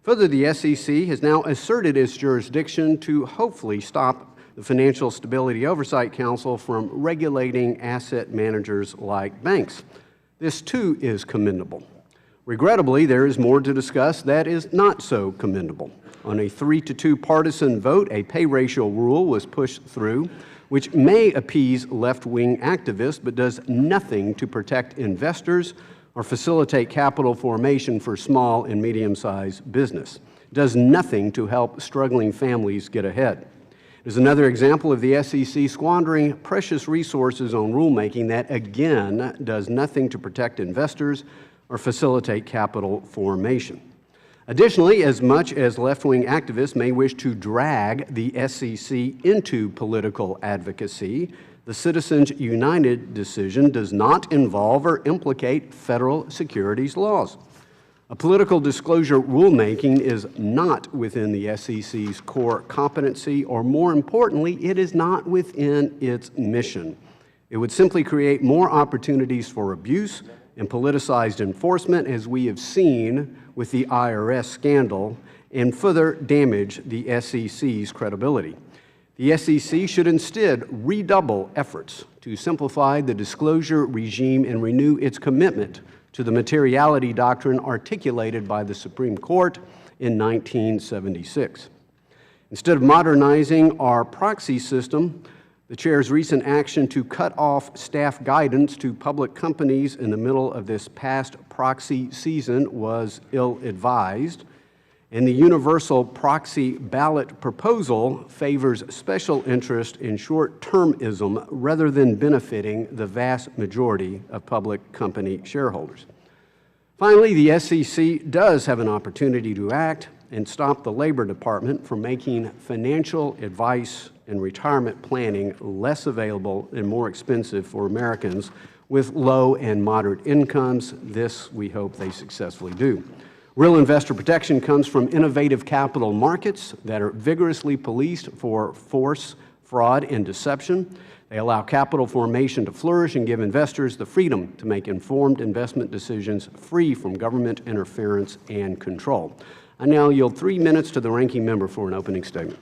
Further, the SEC has now asserted its jurisdiction to hopefully stop the Financial Stability Oversight Council from regulating asset managers like banks. This, too, is commendable. Regrettably, there is more to discuss that is not so commendable. On a 3-2 partisan vote, a pay ratio rule was pushed through, which may appease left-wing activists but does nothing to protect investors or facilitate capital formation for small and medium-sized business. It does nothing to help struggling families get ahead. It is another example of the SEC squandering precious resources on rulemaking that, again, does nothing to protect investors or facilitate capital formation. Additionally, as much as left-wing activists may wish to drag the SEC into political advocacy, the Citizens United decision does not involve or implicate federal securities laws. A political disclosure rulemaking is not within the SEC's core competency, or more importantly, it is not within its mission. It would simply create more opportunities for abuse and politicized enforcement, as we have seen with the IRS scandal, and further damage the SEC's credibility. The SEC should instead redouble efforts to simplify the disclosure regime and renew its commitment to the materiality doctrine articulated by the Supreme Court in 1976. Instead of modernizing our proxy system, the Chair's recent action to cut off staff guidance to public companies in the middle of this past proxy season was ill-advised, and the universal proxy ballot proposal favors special interest in short-termism rather than benefiting the vast majority of public company shareholders. Finally, the SEC does have an opportunity to act and stop the Labor Department from making financial advice and retirement planning less available and more expensive for Americans with low and moderate incomes. This, we hope they successfully do. Real investor protection comes from innovative capital markets that are vigorously policed for force, fraud, and deception. They allow capital formation to flourish and give investors the freedom to make informed investment decisions free from government interference and control. I now yield 3 minutes to the ranking member for an opening statement.